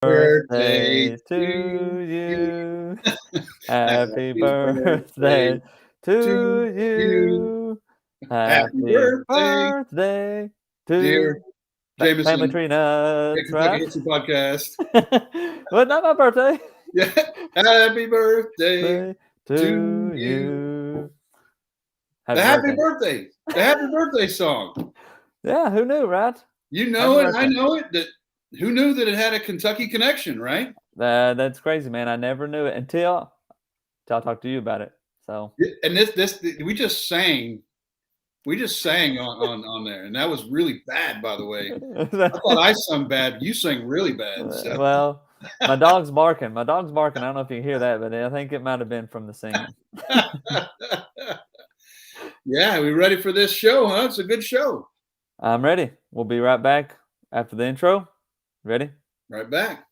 birthday birthday to to you. you. Happy Happy birthday birthday to to you. you. Happy Happy birthday, birthday dear to Family Jameson, Tree the Nuts, Kentucky right? History Podcast. Well, not my birthday. Yeah. Happy birthday Birthday to to you. you. The Happy happy birthday. birthday. The happy birthday song. Yeah, who knew, right? You Happy know it. I birthday. know it. Who knew that it had a Kentucky connection, right? That's crazy, man. I never knew it until I talked to you about it. So And this we just sang. We just sang on there, and that was really bad, by the way. I thought I sung bad. You sang really bad. So. Well, my dog's barking. My dog's barking. I don't know if you can hear that, but I think it might have been from the singing. Yeah, we ready for this show, huh? It's a good show. I'm ready. We'll be right back after the intro. Ready? Right back.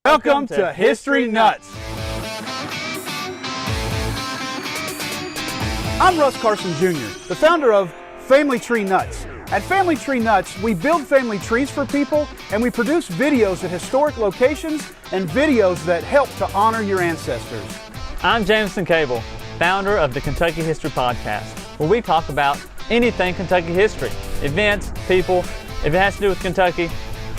Welcome to History Nuts. I'm Russ Carson Jr., the founder of Family Tree Nuts. At Family Tree Nuts, we build family trees for people, and we produce videos at historic locations and videos that help to honor your ancestors. I'm Jameson Cable, founder of the Kentucky History Podcast, where we talk about anything Kentucky history, events, people. If it has to do with Kentucky,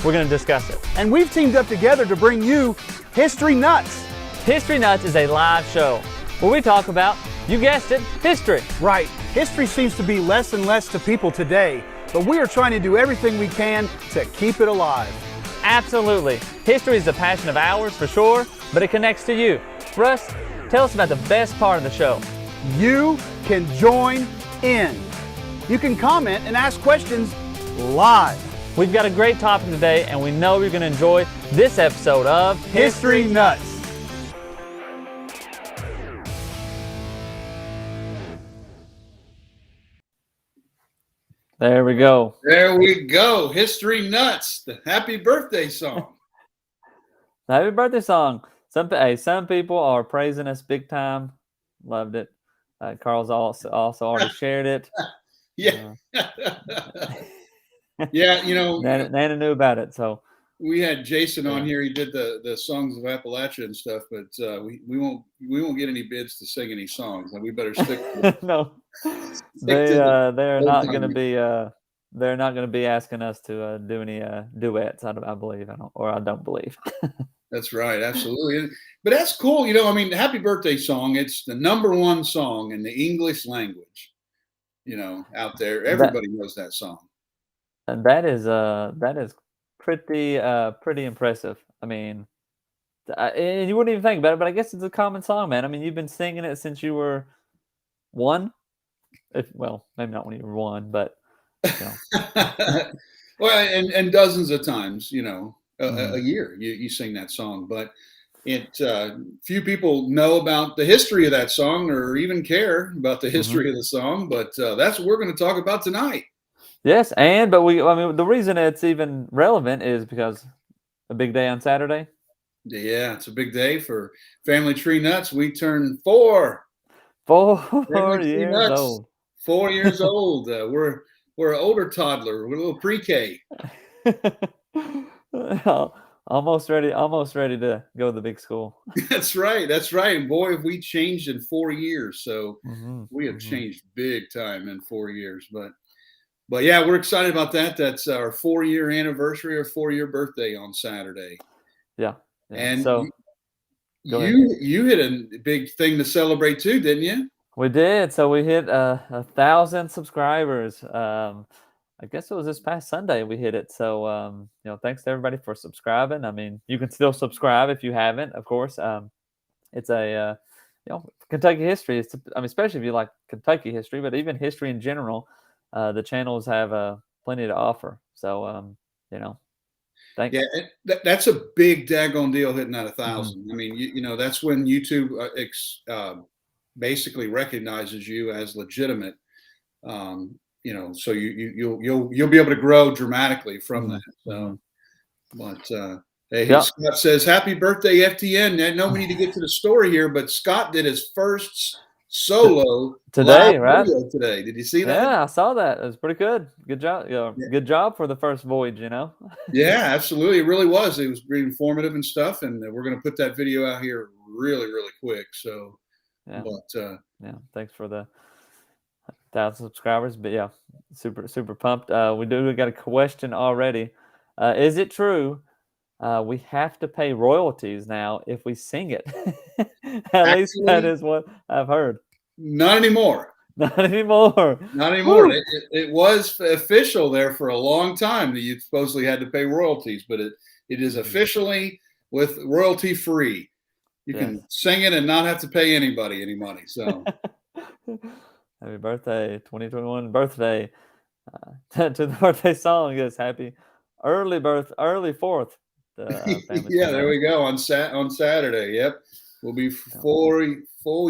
we're going to discuss it. And we've teamed up together to bring you History Nuts. History Nuts is a live show where we talk about, you guessed it, history. Right, history seems to be less and less to people today, but we are trying to do everything we can to keep it alive. Absolutely. History is a passion of ours for sure, but it connects to you. Russ, tell us about the best part of the show. You can join in. You can comment and ask questions live. We've got a great topic today, and we know you're going to enjoy this episode of History Nuts. There we go. There we go. History Nuts, the happy birthday song. Happy birthday song. Some people are praising us big time. Loved it. Carl's also already shared it. Yeah. Yeah, you know, Nana knew about it, so we had Jason on here. He did the songs of Appalachia and stuff, but we won't get any bids to sing any songs. We better stick to it. no. They're not going to be asking us to do any duets. I believe. I don't believe. That's right, absolutely. But that's cool. You know, I mean, the happy birthday song, it's the #1 song in the English language, you know, out there. Everybody knows that song. And that is pretty impressive. I mean, and you wouldn't even think about it, but I guess it's a common song, man. I mean, you've been singing it since you were 1. Well, maybe not when you were 1, but you know. Well, and dozens of times, you know, a year you sing that song, but few people know about the history of that song or even care about the history of the song, but that's what we're going to talk about tonight. Yes, but the reason it's even relevant is because a big day on Saturday. Yeah, it's a big day for Family Tree Nuts. We turn 4. 4 years old. 4 years old. We're an older toddler. We're a little pre-K. Almost ready to go to the big school. That's right. And boy, have we changed in 4 years. So we have changed big time in 4 years. But yeah, we're excited about that. That's our 4-year anniversary or 4-year birthday on Saturday. Yeah. And so you hit a big thing to celebrate too, didn't you? We did. So we hit 1,000 subscribers. I guess it was this past Sunday we hit it. So thanks to everybody for subscribing. I mean, you can still subscribe if you haven't, of course. It's a Kentucky history. Especially if you like Kentucky history, but even history in general. The channels have plenty to offer. So, thanks. Yeah, that's a big daggone deal hitting that 1,000. I mean, that's when YouTube basically recognizes you as legitimate. So you'll be able to grow dramatically from that. So, but hey, Scott says, "Happy birthday, FTN." I know we need to get to the story here, but Scott did his first solo today, live right? video today. Did you see that? Yeah, I saw that. It was pretty good. Good job. Yeah. Good job for the first voyage, Yeah, absolutely. It really was. It was very informative and stuff. And we're going to put that video out here really, really quick. So, Yeah. but Yeah. Thanks for the 1,000 subscribers. But yeah, super pumped. We got a question already. Is it true we have to pay royalties now if we sing it? At least that actually, is what I've heard. not anymore. Not anymore. Not anymore. Woo! It was official there for a long time that you supposedly had to pay royalties, but it is officially with royalty free. You Yes. can sing it and not have to pay anybody any money. So Happy birthday, 2021 birthday. To the birthday song is happy early 4th. Family yeah, Tree there Night. we go on Saturday. Yep, we'll be 4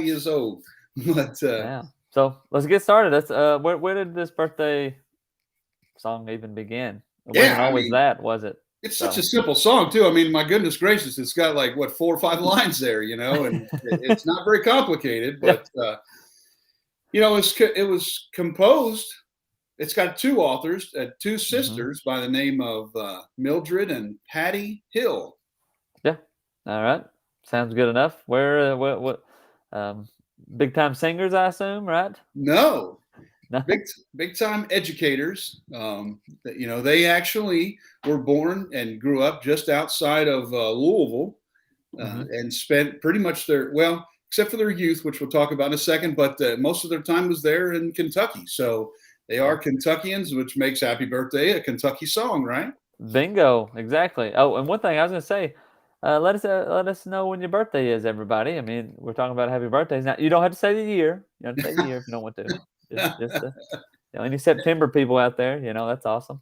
years old. But Yeah. So let's get started. That's where did this birthday song even begin? It wasn't yeah, I always mean, that, was it? it's So such a simple song too. I mean, my goodness gracious, it's got like what 4 or 5 lines there, and it's not very complicated. yeah. But it was composed. It's got 2 authors, 2 sisters by the name of Mildred and Patty Hill. Yeah. All right. Sounds good enough. Where what big time singers, I assume, right? No, No. big time educators. They actually were born and grew up just outside of Louisville, and spent pretty much except for their youth, which we'll talk about in a second. But most of their time was there in Kentucky. So they are Kentuckians, which makes "Happy Birthday" a Kentucky song, right? Bingo, exactly. Oh, and one thing I was gonna say, let us know when your birthday is, everybody. I mean, we're talking about happy birthdays now. You don't have to say the year. You don't have to say the year if you don't want to. Just any September people out there, that's awesome.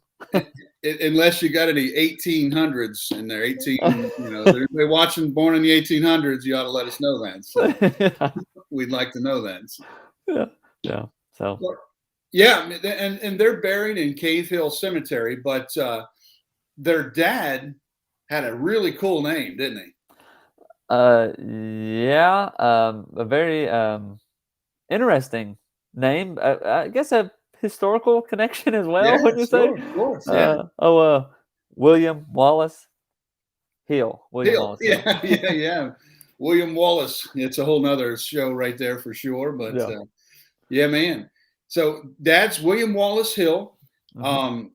Unless you got any 1800s in there, they're watching born in the 1800s, you ought to let us know that. So we'd like to know that. Yeah. So. Yeah, and they're buried in Cave Hill Cemetery, but their dad had a really cool name, didn't he? Yeah, a very interesting name. I guess a historical connection as well. Yeah, When you say, sure, of course, yeah. William Wallace Hill. William Hill, Wallace Hill. yeah. William Wallace. It's a whole nother show right there for sure. But Yeah. yeah, man. So dad's William Wallace Hill.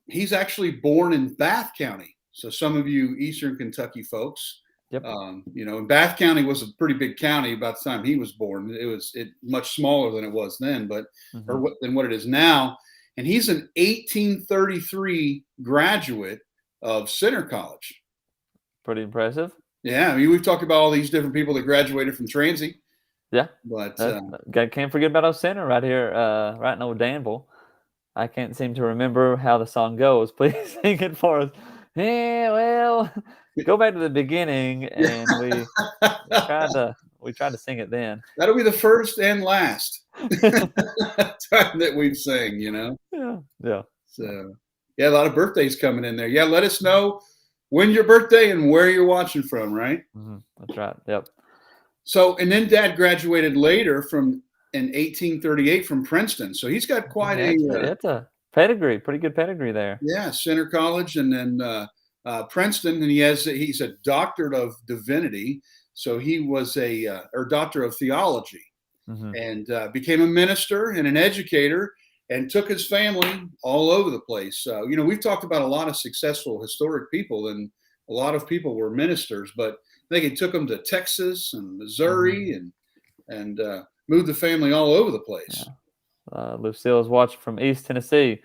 He's actually born in Bath County. So some of you Eastern Kentucky folks, Yep. And Bath County was a pretty big county about the time he was born. It was much smaller than it was then, than what it is now. And he's an 1833 graduate of Center College. Pretty impressive. Yeah, I mean, we've talked about all these different people that graduated from Transy. Yeah, but can't forget about our center right here, right in Old Danville. I can't seem to remember how the song goes. Please sing it for us. Yeah, well, go back to the beginning, and we tried to sing it then. That'll be the first and last time that we've sang, Yeah. So, yeah, a lot of birthdays coming in there. Yeah, let us know when your birthday and where you're watching from, right? That's right. Yep. So, and then Dad graduated later in 1838 from Princeton. So he's got quite it's a pedigree, pretty good pedigree there. Yeah, Center College and then Princeton, and he's a doctorate of divinity. So he was or doctor of theology, and became a minister and an educator, and took his family all over the place. We've talked about a lot of successful historic people, and a lot of people were ministers, but I think he took them to Texas and Missouri and moved the family all over the place. Yeah. Lucille is watching from East Tennessee.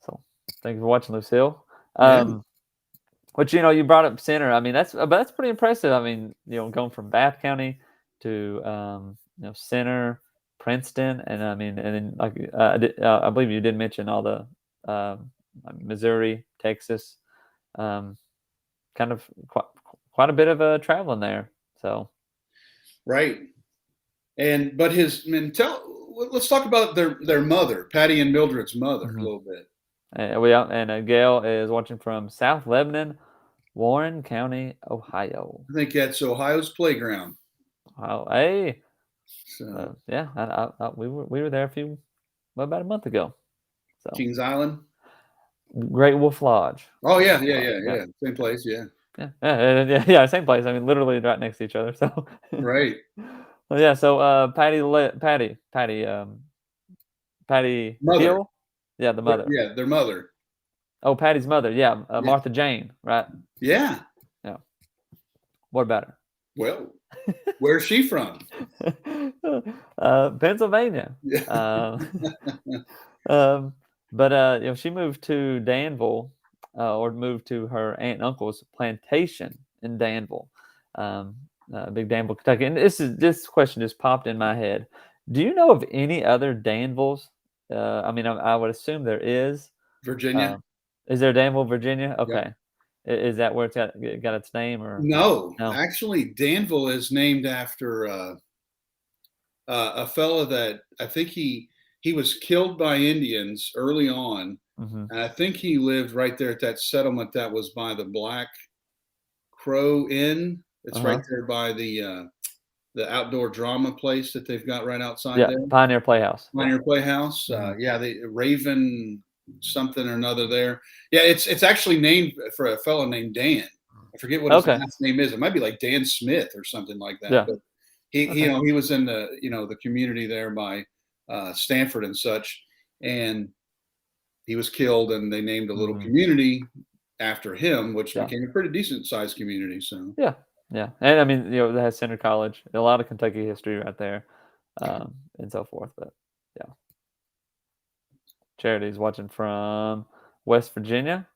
So thank you for watching, Lucille. But you brought up Center. I mean, that's pretty impressive. I mean, going from Bath County to Center, Princeton, and I mean, and then I believe you did mention all the Missouri, Texas, kind of quite a bit of traveling there. So, right. But let's talk about their mother, Patty and Mildred's mother, a little bit. And Gail is watching from South Lebanon, Warren County, Ohio. I think that's Ohio's playground. Wow. Hey, So yeah, we were there about a month ago. So Kings Island. Great Wolf Lodge. Oh yeah, Wolf Lodge, yeah. Same place. Yeah. yeah, same place. I mean, literally right next to each other. So Right. well, yeah. So Patty Mother. Hill, yeah, the mother. Yeah, their mother. Oh, Patty's mother, yeah, Yeah. Martha Jane, right? Yeah. Yeah. What about her? Well, where's she from? Pennsylvania. Yeah. Um, but she moved to Danville, or moved to her aunt and uncle's plantation in Danville, big Danville, Kentucky. And this question just popped in my head. Do you know of any other Danvilles? I mean, I would assume there is. Virginia. Is there Danville, Virginia? Yep. Okay. Is that where it's got its name, or No, no? actually, Danville is named after a fella that I think he was killed by Indians early on, Hmm. and I think he lived right there at that settlement that was by the Black Crow Inn. It's right Uh-huh. there by the outdoor drama place that they've got right outside Yeah, there. Pioneer Playhouse. Yeah. Pioneer Playhouse. Mhm. Yeah, the Raven something or another there. Yeah, it's actually named for a fellow named Dan. I forget what his Okay. last name is. It might be like Dan Smith or something like that. Yeah. But he Okay. he was in the community there by Stanford and such, and he was killed, and they named a little Mhm. community after him, which Yeah. became a pretty decent sized community. So Yeah. Yeah. And I mean, that has Center College, a lot of Kentucky history right there, and so forth. But yeah, Charity's watching from West Virginia.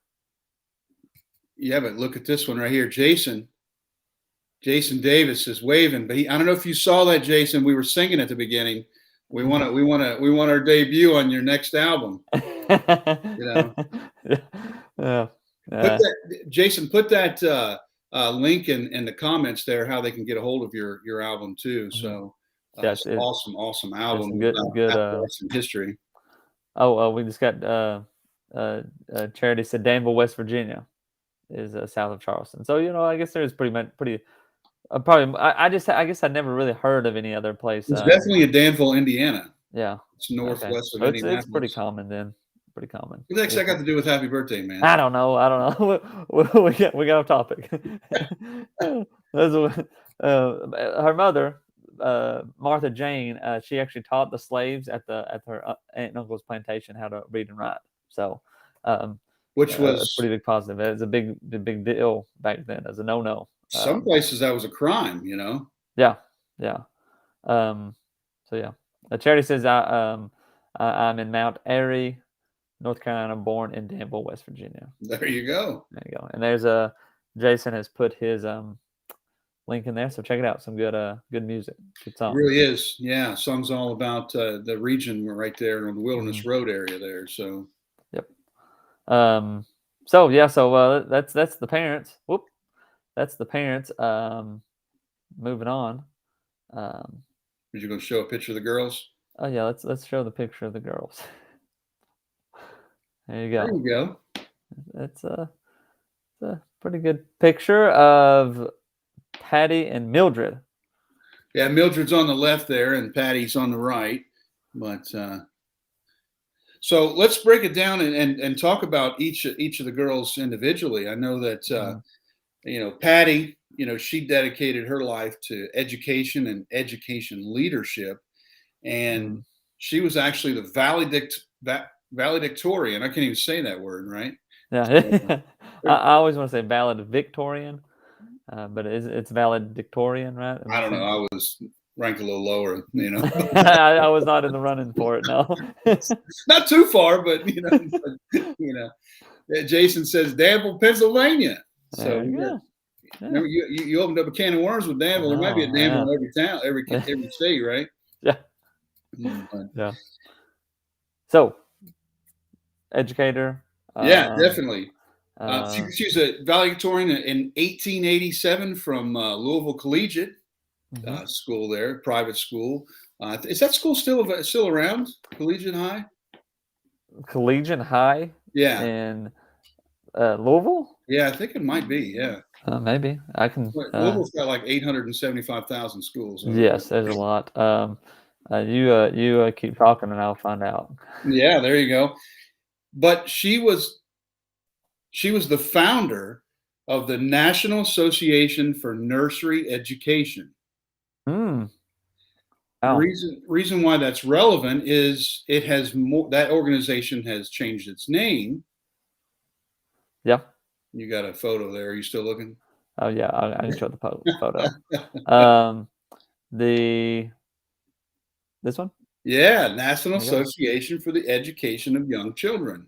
yeah, but look at this one right here, Jason. Jason Davis is waving, but I don't know if you saw that, Jason. We were singing at the beginning. We want our debut on your next album. You know, Yeah. Jason, put that link in the comments there, how they can get a hold of your album too. So, Yeah, it's awesome album. good. Some history. We just got Charity said Danville, West Virginia is south of Charleston. So I guess there's pretty. Probably, I guess I never really heard of any other place. It's definitely a Danville, Indiana. Yeah. It's northwest of So Indianapolis. it's pretty common then. Pretty common. What the heck's that got to do with Happy Birthday, man? I don't know. we got off topic. Her mother, Martha Jane, she actually taught the slaves at her aunt and uncle's plantation how to read and write. So, Which a was pretty big positive. It was a big deal back then as a no. some places that was a crime, Yeah. So yeah, Charity says I'm in Mount Airy, North Carolina, born in Danville, West Virginia. There you go. There you go. And there's Jason has put his link in there, so check it out. Some good music, good It songs. really is. Yeah, song's all about the region. We're right there on the Wilderness Road area there. So yep. So that's the parents. Whoop. That's the parents. Moving on. Are you going to show a picture of the girls? Oh yeah, let's show the picture of the girls. There you go. There you go. It's a pretty good picture of Patty and Mildred. Yeah, Mildred's on the left there, and Patty's on the right. But so let's break it down and talk about each of the girls individually. I know that Patty, she dedicated her life to education and education leadership, and she was actually the valedictorian. I can't even say that word, right? Yeah, I always want to say valedictorian, but it's valedictorian, right? I don't know. I was ranked a little lower, I was not in the running for it. No, not too far, but Jason says Danville, Pennsylvania. So remember, you opened up a can of worms with Danville. There might be a Danville in every town, every state, right? Yeah. Yeah. So, educator. Yeah, definitely. She's a valedictorian in 1887 from Louisville Collegiate School there, private school. Is that school still around? Collegiate High? Collegiate High? Yeah. In Louisville? Yeah, I think it might be. Yeah, Maybe I can. Louisville's got like 875,000 schools over there. Yes, there's a lot. You keep talking and I'll find out. Yeah, there you go. But she was the founder of the National Association for Nursery Education. Hmm. The Oh, reason why that's relevant is it has more, that organization has changed its name. yeah. You got a photo there. Are you still looking? Oh, yeah. I can show the photo. Um, this one. Yeah, National There you go. Association for the Education of Young Children.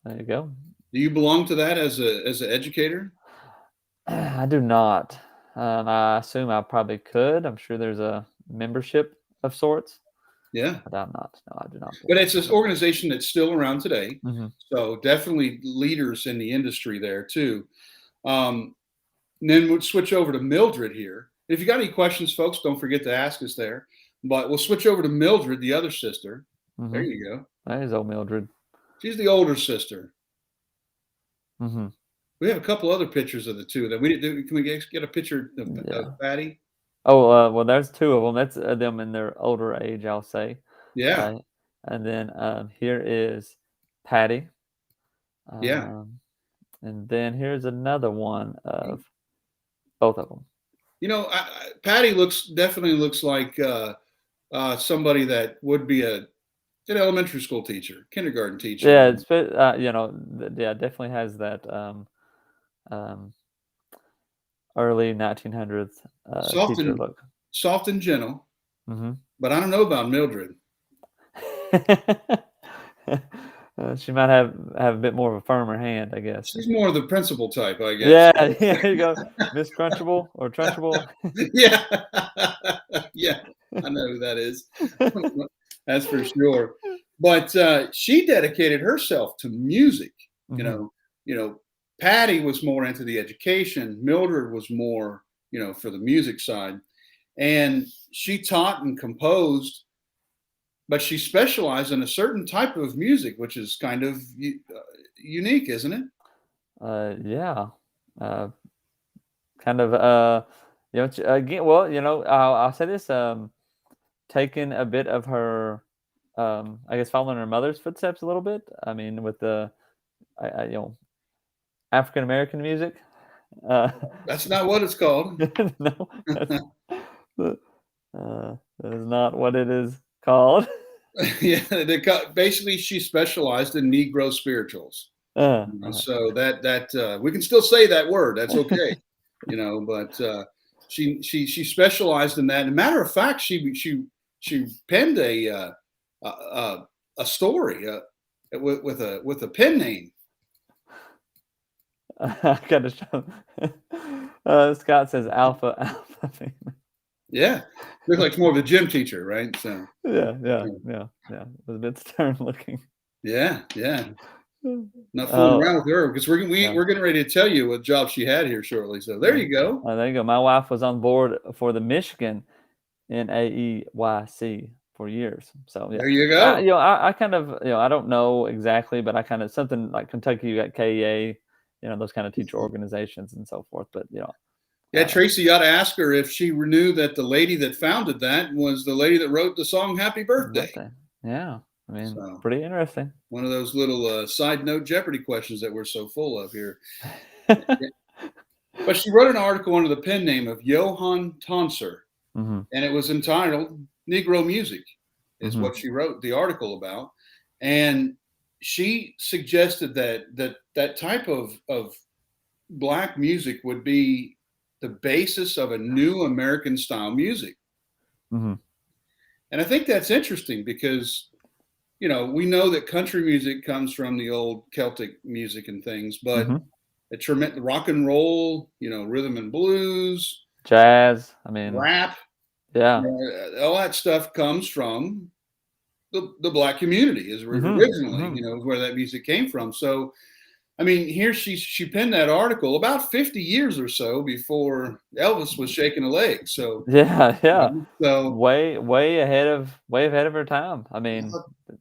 There you go. Do you belong to that as an educator? I do not. I assume I probably could. I'm sure there's a membership of sorts, Yeah, but I'm not. No, I do not but belong it's this to organization that's still around today. that. Hmm. So definitely leaders in the industry there too. And then we'll switch over to Mildred here. If you got any questions, folks, don't forget to ask us there. But we'll switch over to Mildred, the other sister. There Hmm. you go. There's old Mildred. She's the older sister. Hmm. We have a couple other pictures of the two of them. Can we get a picture Yeah. of Patty? Oh, well, there's two of them. That's them in their older age, I'll say. Yeah, And then here is Patty. yeah. And then here's another one of both of them. You know, Patty definitely looks like somebody that would be an elementary school teacher, kindergarten teacher. Yeah, yeah, definitely has that um, early 1900s teacher look. Soft and gentle. Hmm. But I don't know about Mildred. She might have a bit more of a firmer hand, I guess. She's more of the principal type, I guess. Yeah, yeah, there you go. Miss Crunchable or Trunchable. Yeah. Yeah, I know who that is. That's for sure. But she dedicated herself to music. Mhm. You know, Patty was more into the education. Mildred was more, for the music side. And she taught and composed, but she specialized in a certain type of music, which is kind of unique, isn't it? Yeah. Kind of again, well, I'll say this, taking a bit of her, I guess, following her mother's footsteps a little bit. I mean, with the African American music. That's not what it's called. No, that is not what it is called. Yeah, basically she specialized in Negro spirituals. So that we can still say that word. That's okay, But she specialized in that. And matter of fact, she penned a story with a pen name. I gotta show. Scott says alpha. Yeah, looks like more of a gym teacher, right? So Yeah. It was a bit stern looking. yeah. Not fooling around with her because we're getting ready to tell you what job she had here shortly. So there you go. There you go. My wife was on board for the Michigan NAEYC for years. So yeah, There you go. I kind of I don't know exactly, but I kind of something like Kentucky, you got KEA, those kind of teacher organizations and so forth. But yeah, Tracy, you ought to ask her if she knew that the lady that founded that was the lady that wrote the song "Happy Birthday." Yeah, I mean, pretty interesting. One of those little side note Jeopardy questions that we're so full of here. But she wrote an article under the pen name of Johann Tonser, and it was entitled "Negro Music," is what she wrote the article about, and she suggested that type of Black music would be the basis of a new American style music. And I think that's interesting because, we know that country music comes from the old Celtic music and things, but the rock and roll, rhythm and blues, jazz, I mean, rap, all that stuff comes from the Black community is originally, where that music came from. So, I mean, here she penned that article about 50 years or so before Elvis was shaking a leg. So yeah. So way ahead of her time. I mean,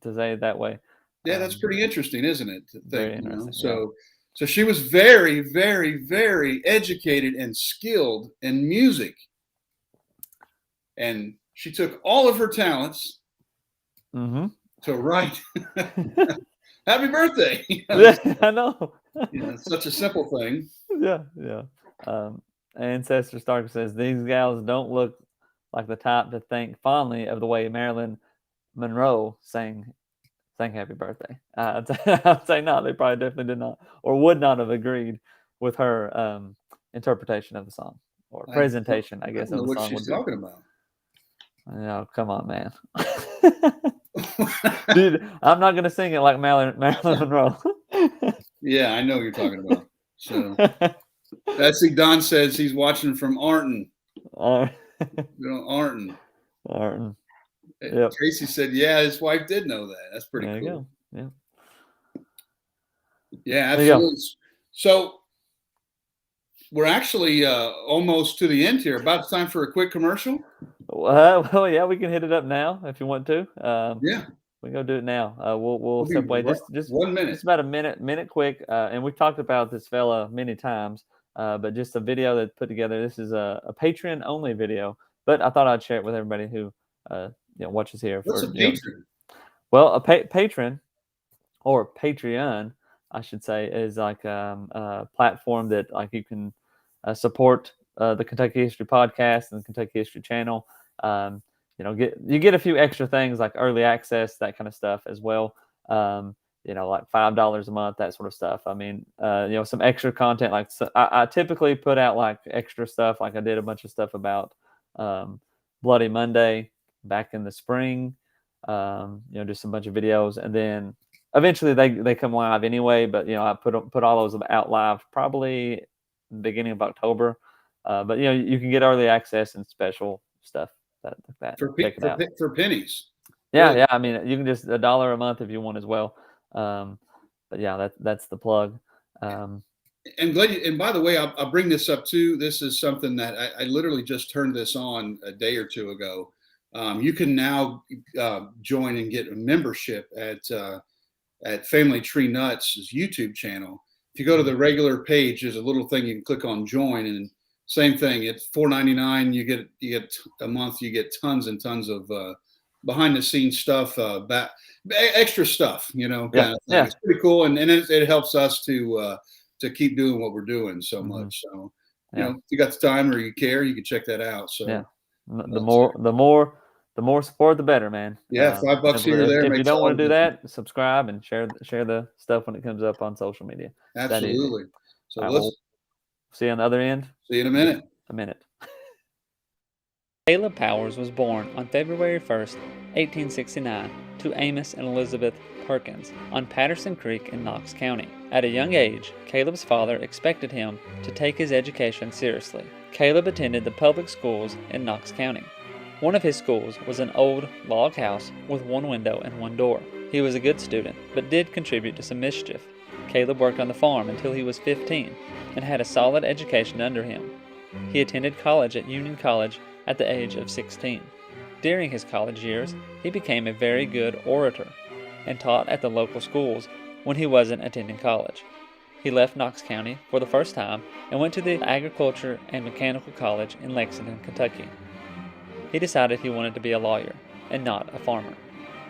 to say it that way. Yeah, that's pretty interesting, isn't it? Very interesting. So So she was very, very, very educated and skilled in music. And she took all of her talents to write happy birthday. Yeah, I know. It's such a simple thing. Yeah. Ancestor Stark says these gals don't look like the type to think fondly of the way Marilyn Monroe sang happy birthday. I'd say no, they probably definitely did not or would not have agreed with her interpretation of the song or presentation, I guess, I don't know of the what song. she's talking about. Oh, come on, man. Dude, I'm not going to sing it like Marilyn Monroe. Yeah, I know what you're talking about. So I see Don says he's watching from Arnton. Arnton. Arnton. Yep. Tracy said, yeah, his wife did know that. That's pretty cool. There you go. Yeah. Yeah, absolutely. So we're actually almost to the end here. About time for a quick commercial. Well, yeah, we can hit it up now if you want to. Yeah, we can go do it now. We'll step away just 1 minute. Just about a minute quick. And we've talked about this fella many times, but just a video that's put together. This is a Patreon only video, but I thought I'd share it with everybody who watches here. What's a patron? Well, a patron or Patreon, I should say, is like a platform that like you can support the Kentucky History Podcast and the Kentucky History Channel. You get a few extra things like early access, that kind of stuff as well. Like $5 a month, that sort of stuff. I mean, some extra content. Like I typically put out like extra stuff. Like I did a bunch of stuff about Bloody Monday back in the spring. Just a bunch of videos, and then eventually they come live anyway. But I put all those out live probably beginning of October. But you can get early access and special stuff like that. For pennies. Yeah, yeah. I mean, you can just $1 a month if you want as well. But yeah, that's the plug. And by the way, I'll bring this up too. This is something that I literally just turned this on a day or two ago. You can now join and get a membership at Family Tree Nuts' YouTube channel. If you go to the regular page, there's a little thing you can click on join, and same thing. It's $4.99. You get a month. You get tons and tons of behind the scenes stuff, extra stuff. It's pretty cool, and it helps us to keep doing what we're doing so much. So if you got the time or you care, you can check that out. So the more support, the better, man. Yeah, $5 here or there. If you don't want to do that, subscribe and share the stuff when it comes up on social media. Absolutely. So we'll see you on the other end. See you in a minute. Caleb Powers was born on February 1st, 1869, to Amos and Elizabeth Perkins on Patterson Creek in Knox County. At a young age, Caleb's father expected him to take his education seriously. Caleb attended the public schools in Knox County. One of his schools was an old log house with one window and one door. He was a good student, but did contribute to some mischief. Caleb worked on the farm until he was 15 and had a solid education under him. He attended college at Union College at the age of 16. During his college years, he became a very good orator and taught at the local schools when he wasn't attending college. He left Knox County for the first time and went to the Agriculture and Mechanical College in Lexington, Kentucky. He decided he wanted to be a lawyer and not a farmer.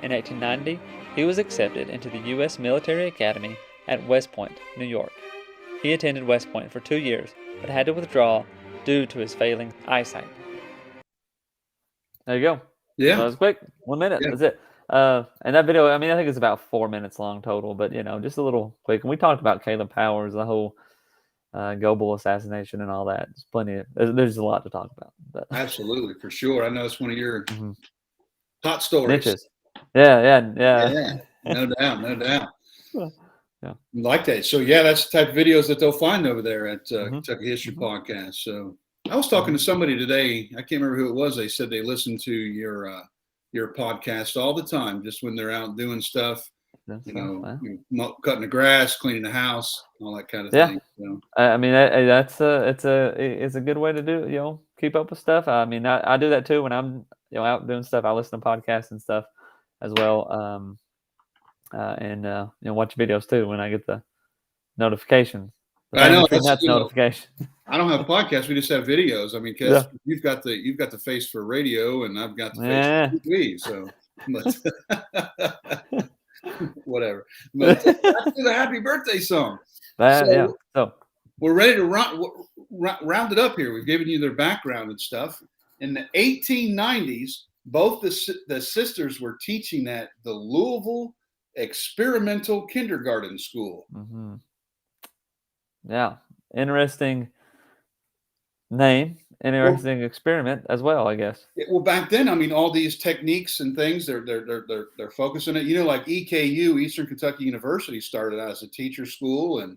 In 1890, he was accepted into the U.S. Military Academy at West Point, New York. He attended West Point for 2 years, but had to withdraw due to his failing eyesight. There you go. Yeah. That was quick. 1 minute. Yeah. That's it. And that video, I mean, I think it's about 4 minutes long total, but, just a little quick. And we talked about Caleb Powers, the whole Goebel assassination and all that. There's a lot to talk about. But. Absolutely, for sure. I know it's one of your hot stories. Niches. Yeah. No doubt. Yeah. Like that. So that's the type of videos that they'll find over there at Kentucky History Podcast. So I was talking to somebody today. I can't remember who it was. They said they listen to your podcast all the time, just when they're out doing stuff. Cutting the grass, cleaning the house, all that kind of thing. So. I mean, it's a good way to do, keep up with stuff. I mean, I do that too when I'm, out doing stuff. I listen to podcasts and stuff as well. And watch videos too when I get the notifications. The I Family know Tree that's Nuts notification. I don't have podcasts. We just have videos. I mean, because you've got the face for radio, and I've got the face for TV. So, but whatever. But back to the happy birthday song. So we're ready to round it up here. We've given you their background and stuff. In the 1890s, both the sisters were teaching at the Louisville Experimental Kindergarten School. Mm-hmm. Yeah, interesting name, interesting experiment as well, I guess. Well, back then, I mean, all these techniques and things they're focusing it. You know, like EKU, Eastern Kentucky University, started out as a teacher school, and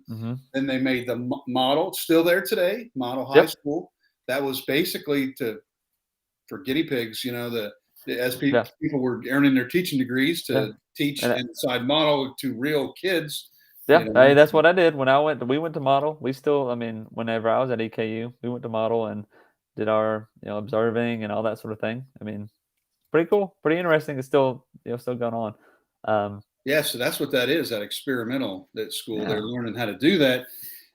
then they made the model. It's still there today, Model High School. That was basically for guinea pigs. You know, as people were earning their teaching degrees to teach inside model to real kids. Yeah, you know? Hey, that's what I did when we went to model. We still, I mean, whenever I was at EKU, we went to model and did our, observing and all that sort of thing. I mean, pretty cool, pretty interesting. It's still, still going on. Yeah, so that's what that is, that experimental, that school. Yeah. They're learning how to do that.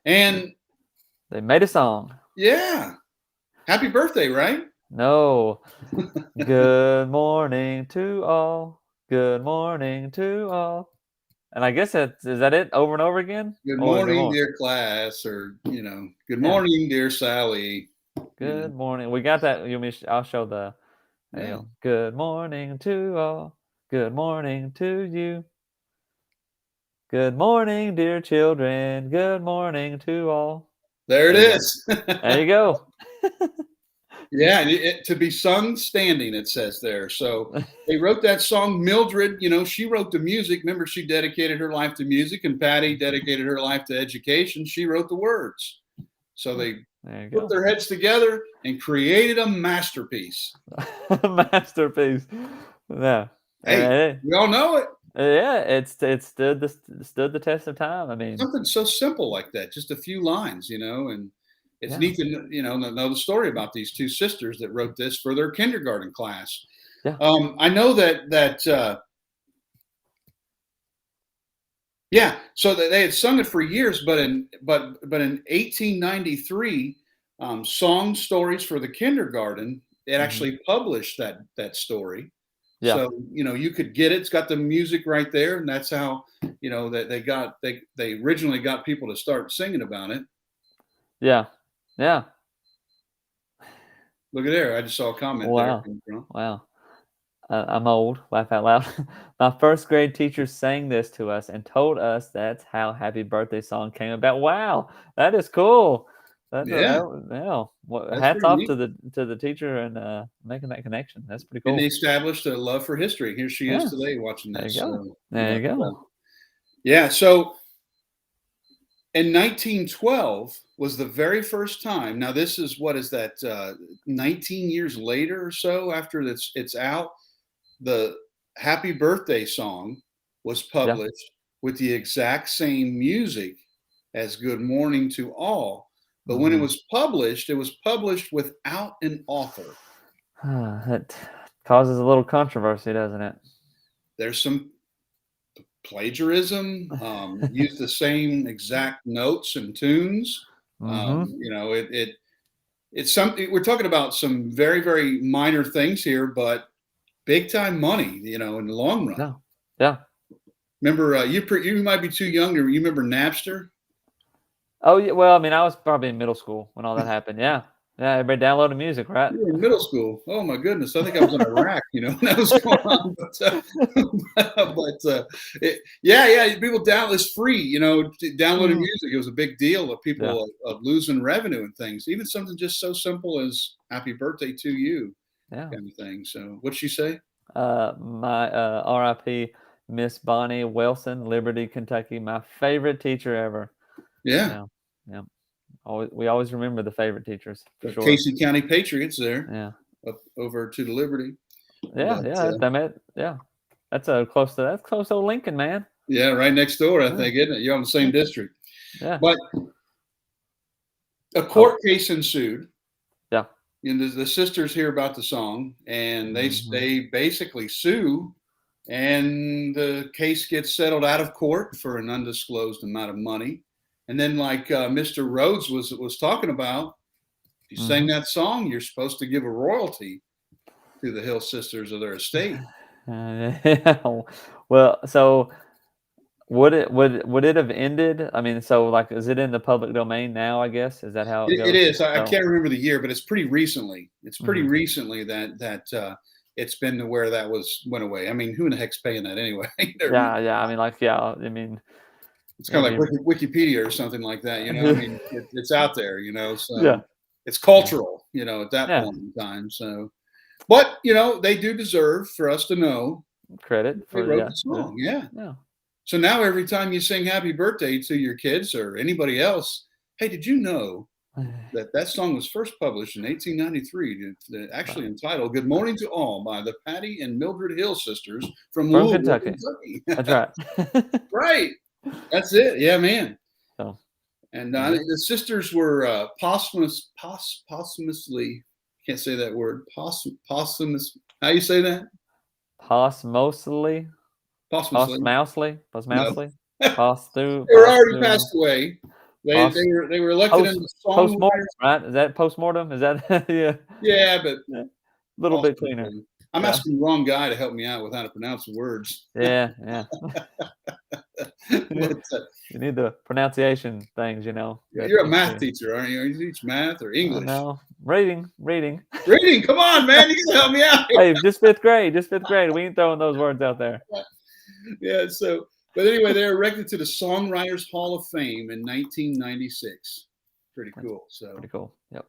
And they made a song. Yeah. Happy birthday, right? No. Good morning to all. Good morning to all. And I guess is that it over and over again? Good morning, dear class, or, good morning, dear Sally. Good morning. We got that. I'll show the, good morning to all. Good morning to you. Good morning, dear children. Good morning to all. There it is. There you go. Yeah, to be sung standing, it says there. So they wrote that song. Mildred, she wrote the music. Remember, she dedicated her life to music, and Patty dedicated her life to education. She wrote the words. So they put their heads together and created a masterpiece. A masterpiece. Yeah. Hey, we all know it. Yeah, it stood the test of time. I mean, something so simple like that, just a few lines, and it's neat to know the story about these two sisters that wrote this for their kindergarten class. Yeah. I know that so that they had sung it for years, but in 1893, Song Stories for the Kindergarten, it actually published that story. Yeah. So, you could get it. It's got the music right there. And that's how, that they originally got people to start singing about it. Yeah. Yeah. Look at there. I just saw a comment there. Wow. Wow. I'm old. Laugh out loud. My first grade teacher sang this to us and told us that's how Happy Birthday song came about. Wow. That is cool. Hats off to the teacher and making that connection. That's pretty cool. And they established a love for history. Here she is today watching this. There you go. Yeah. So in 1912 was the very first time. Now this is 19 years later or so after it's out. The Happy Birthday song was published with the exact same music as Good Morning to All. But when it was published without an author. That causes a little controversy, doesn't it? There's some plagiarism, use the same exact notes and tunes. It's something we're talking about, some very, very minor things here, but big time money, in the long run. Yeah. Remember, you might be too young to remember Napster. Oh yeah, well, I mean, I was probably in middle school when all that happened. Yeah, everybody downloaded music, right? You were in middle school. Oh my goodness, I think I was in Iraq. When that was going on. People it's free. Downloading music. It was a big deal of people of losing revenue and things. Even something just so simple as "Happy Birthday to You," kind of thing. So, what'd she say? My R.I.P. Miss Bonnie Wilson, Liberty, Kentucky. My favorite teacher ever. Yeah. We always remember the favorite teachers. The Casey County Patriots there. Yeah. Up over to the Liberty. That's close to Lincoln, man. Yeah, right next door, I think, isn't it? You're on the same district. Yeah. But a court case ensued. Yeah. The sisters hear about the song, and they basically sue, and the case gets settled out of court for an undisclosed amount of money. And then, like Mr. Rhodes was talking about, if you sang that song, you're supposed to give a royalty to the Hill sisters of their estate. Yeah. Well, so would it have ended? I mean, so like, is it in the public domain now? I guess is that how it It goes? is. I So, can't remember the year, but it's pretty recently. It's pretty mhm. recently that it's been to where that went away. I mean, who in the heck's paying that anyway? Yeah. I mean, like, yeah. I mean, It's I kind of like mean, Wikipedia or something like that, you know. I mean, it's out there, you know. yeah, So it's cultural, you know, at that yeah. point in time. So, but you know, they do deserve for us to know Credit they for wrote yeah, the song. Yeah. yeah. So now every time you sing happy birthday to your kids or anybody else, hey, did you know that song was first published in 1893, actually Wow. entitled Good Morning to All by the Patty and Mildred Hill sisters from From Louisville, Kentucky. Kentucky. That's right. Right. That's it. Yeah, man. So, And yeah. the sisters were posthumously, can't say that word, posthumous. How you say that? Postmosely, Posthumously. No. postmousely, They posthu, were already posthu, passed away. post, They were elected in the postmortem, songwriters. right? Is that postmortem? Is that yeah? Yeah, but Yeah. Little bit cleaner. posthumously. I'm Yeah. asking the wrong guy to help me out with how to pronounce the words. Yeah. But, You need the pronunciation things, you know. you're a math teacher, aren't you? You teach math or I English? know. Reading. Reading, come on, man, you can help me out. Hey, just fifth grade. We ain't throwing those words out there. Yeah, so, but anyway, they're elected to the Songwriters Hall of Fame in 1996. Pretty cool. So, Pretty cool. Yep.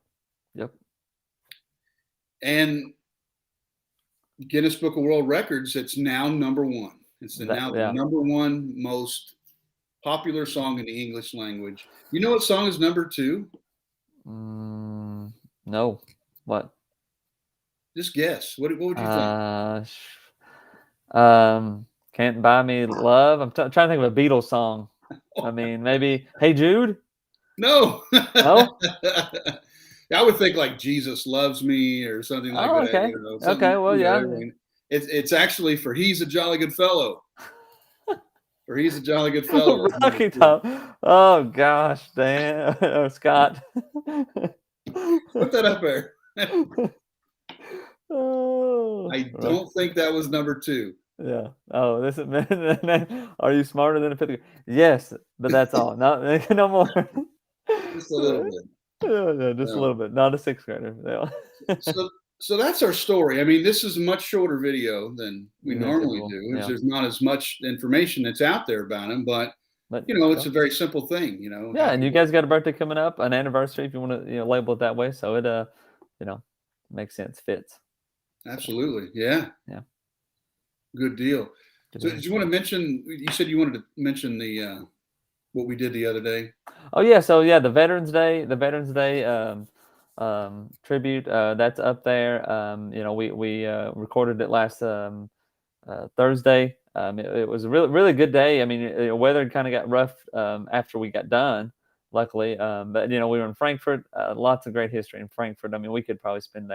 and Guinness Book of World Records, it's now number one. It's now the number one most popular song in the English language. You know what song is number two? No. What? Just guess. What would you think? Can't Buy Me Love. I'm trying to think of a Beatles song. I mean, maybe Hey Jude. No. No. I would think like Jesus Loves Me or something like that. Okay. You know, Okay. Well, yeah. I mean, it's actually for He's a Jolly Good Fellow. For He's a Jolly Good Fellow. Rocky Top. Oh gosh, damn. Oh, Scott. Put that up there. Oh, I don't think that was number two. yeah. Oh, this is man. Are you smarter than a fifth grader? Yes, but that's all. No more. Just a little bit. Yeah, just a little bit. Not a sixth grader. Yeah. So that's our story. I mean, this is a much shorter video than we normally do. Yeah. There's not as much information that's out there about him, but you know, it's a very simple thing. You know. Yeah, and you guys got a birthday coming up, an anniversary, if you want to label it that way. So it makes sense, fits. Absolutely, yeah. Good deal. Good So, deal. did you want to mention? You said you wanted to mention the what we did the other day. Oh yeah, so yeah, the Veterans Day tribute that's up there. We recorded it last Thursday. It was a really good day. I mean, weather kind of got rough after we got done, luckily. But we were in Frankfurt. Lots of great history in Frankfurt. I mean, we could probably spend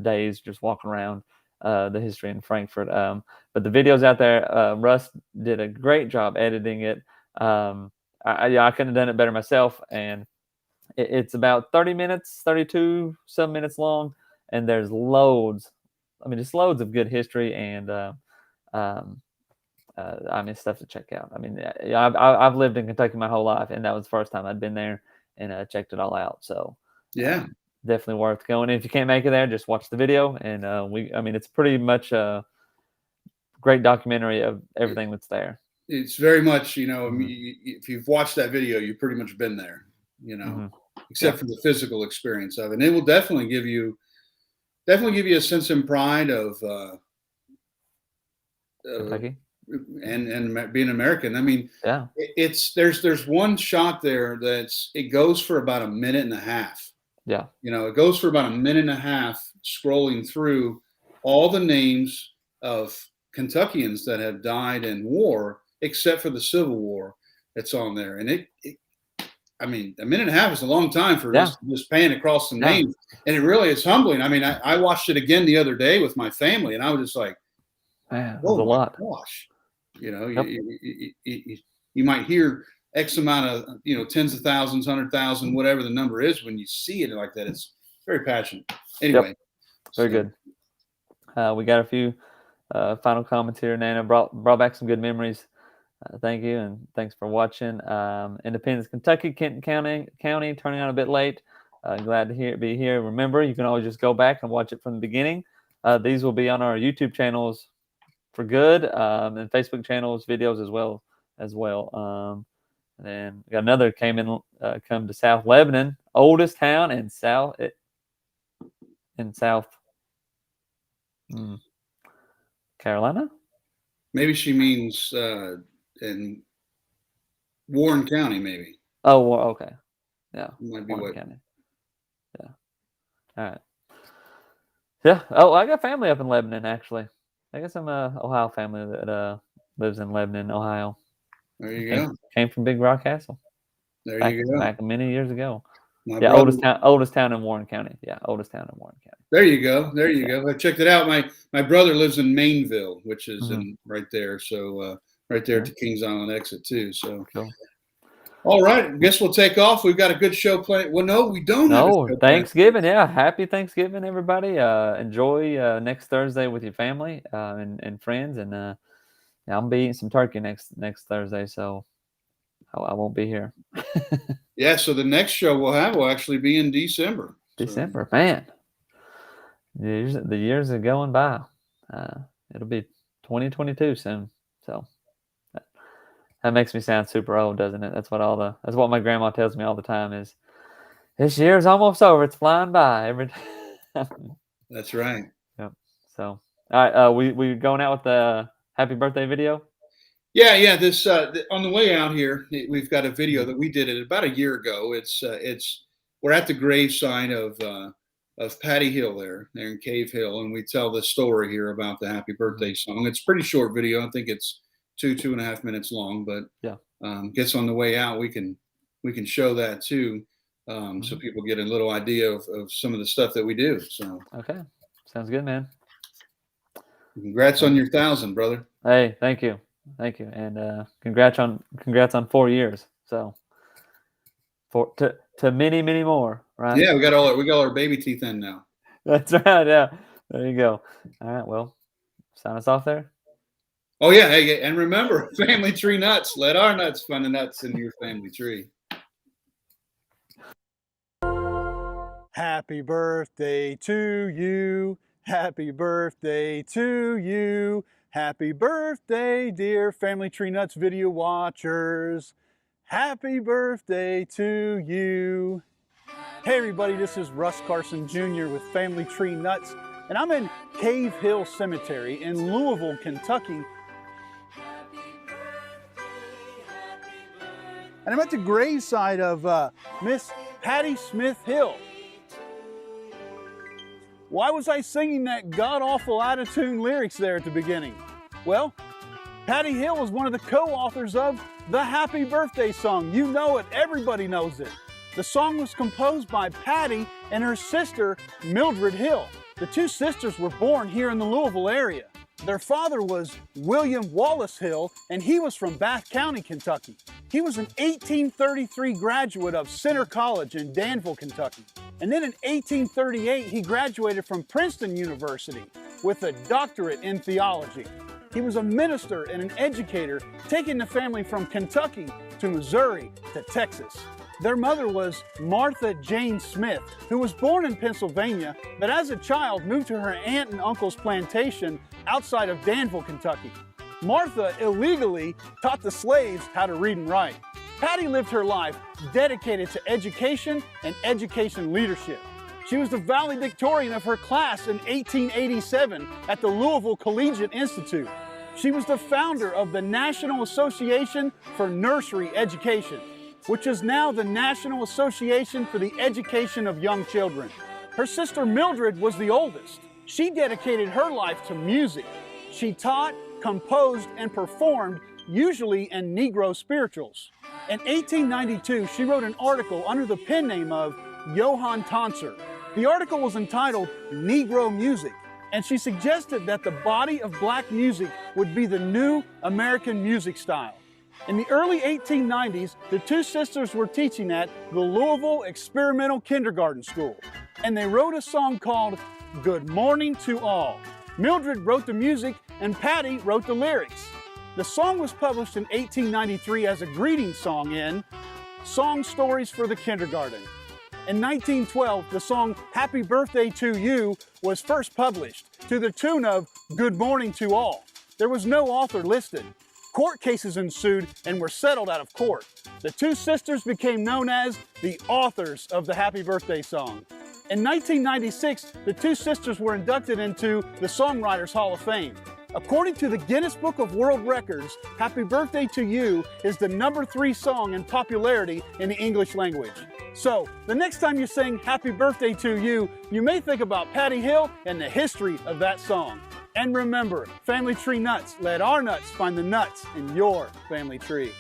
days just walking around the history in Frankfurt. But the video's out there. Russ did a great job editing it. I couldn't have done it better myself. And it's about 30 minutes, 32 some minutes long, and there's loads. I mean, just loads of good history and stuff to check out. I mean, I've lived in Kentucky my whole life, and that was the first time I'd been there and checked it all out. So yeah, definitely worth going. If you can't make it there, just watch the video. And it's pretty much a great documentary of everything that's there. It's very much, if you've watched that video, you've pretty much been there, except for the physical experience of it. And it will definitely give you a sense and pride of Kentucky and being American. I mean, yeah, there's one shot there it goes for about a minute and a half. Yeah. It goes for about a minute and a half scrolling through all the names of Kentuckians that have died in war, except for the Civil War that's on there. And a minute and a half is a long time for just panning across some names. And it really is humbling. I mean, I watched it again the other day with my family, and I was just like, man, it was a lot. Gosh. You might hear X amount of, tens of thousands, 100,000, whatever the number is, when you see it like that, it's very passionate. Anyway. Yep. Very good. We got a few final comments here. Nana brought back some good memories. Thank you, and thanks for watching. Independence, Kentucky, Kenton County, turning out a bit late. Glad to be here. Remember, you can always just go back and watch it from the beginning. These will be on our YouTube channels for good, and Facebook channels, videos as well. And then we got another come to South Lebanon, oldest town in South Carolina. Maybe she means in Warren County, maybe. Oh, well, okay. Yeah. Might be Warren County. Yeah. All right. Yeah. Oh, I got family up in Lebanon, actually. I got some Ohio family that lives in Lebanon, Ohio. There you go. Came from Big Rock Castle. There you go. Back many years ago. My yeah, brother, oldest town in Warren County. Yeah, oldest town in Warren County. There you go. There you go. I checked it out. My brother lives in Mainville, which is right there. So right there at the Kings Island exit too. So cool. All right. I guess we'll take off. We've got a good show planned. Well, no, we don't. No, Thanksgiving. Yeah, happy Thanksgiving, everybody. Enjoy next Thursday with your family and friends. And I'm gonna be eating some turkey next Thursday, so I won't be here. Yeah. So the next show we'll have will actually be in December. December, man. The years are going by. It'll be 2022 soon. So that makes me sound super old, doesn't it? That's what my grandma tells me all the time is this year's almost over. It's flying by every time. That's right. Yep. So all right, we going out with the happy birthday video? Yeah. This on the way out here, we've got a video that we did it about a year ago. We're at the gravesite of Patty Hill there in Cave Hill, and we tell the story here about the happy birthday song. It's a pretty short video. I think it's 2.5 minutes long, but yeah. Guess on the way out we can show that too, so people get a little idea of some of the stuff that we do. So okay, sounds good, man. Congrats on your 1,000, brother. Hey, thank you, and congrats on 4 years. So to many more, right? Yeah, we got all our baby teeth in now. That's right. Yeah, there you go. All right, well, sign us off there. Oh yeah, hey, and remember, family tree nuts. Let our nuts find the nuts in your family tree. Happy birthday to you. Happy birthday to you. Happy birthday, dear Family Tree Nuts video watchers. Happy birthday to you. Hey everybody, this is Russ Carson Jr. with Family Tree Nuts, and I'm in Cave Hill Cemetery in Louisville, Kentucky. And I'm at the graveside of Miss Patty Smith Hill. Why was I singing that god-awful out-of-tune lyrics there at the beginning? Well, Patty Hill was one of the co-authors of the Happy Birthday song. You know it, everybody knows it. The song was composed by Patty and her sister, Mildred Hill. The two sisters were born here in the Louisville area. Their father was William Wallace Hill, and he was from Bath County, Kentucky. He was an 1833 graduate of Center College in Danville, Kentucky. And then in 1838, he graduated from Princeton University with a doctorate in theology. He was a minister and an educator, taking the family from Kentucky to Missouri to Texas. Their mother was Martha Jane Smith, who was born in Pennsylvania, but as a child moved to her aunt and uncle's plantation outside of Danville, Kentucky. Martha illegally taught the slaves how to read and write. Patty lived her life dedicated to education and education leadership. She was the valedictorian of her class in 1887 at the Louisville Collegiate Institute. She was the founder of the National Association for Nursery Education, which is now the National Association for the Education of Young Children. Her sister Mildred was the oldest. She dedicated her life to music. She taught, composed, and performed, usually in Negro spirituals. In 1892, she wrote an article under the pen name of Johann Tonser. The article was entitled Negro Music, and she suggested that the body of black music would be the new American music style. In the early 1890s, the two sisters were teaching at the Louisville Experimental Kindergarten School, and they wrote a song called Good Morning to All. Mildred wrote the music and Patty wrote the lyrics. The song was published in 1893 as a greeting song in Song Stories for the Kindergarten. In 1912, the song Happy Birthday to You was first published to the tune of Good Morning to All. There was no author listed. Court cases ensued and were settled out of court. The two sisters became known as the authors of the Happy Birthday song. In 1996, the two sisters were inducted into the Songwriters Hall of Fame. According to the Guinness Book of World Records, Happy Birthday to You is the #3 song in popularity in the English language. So, the next time you sing Happy Birthday to You, you may think about Patty Hill and the history of that song. And remember, Family Tree Nuts, let our nuts find the nuts in your family tree.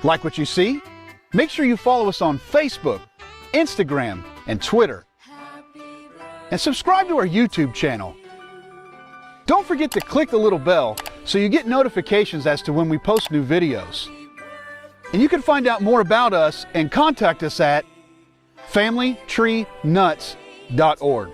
Like what you see? Make sure you follow us on Facebook, Instagram, and Twitter. And subscribe to our YouTube channel. Don't forget to click the little bell so you get notifications as to when we post new videos. And you can find out more about us and contact us at familytreenuts.org.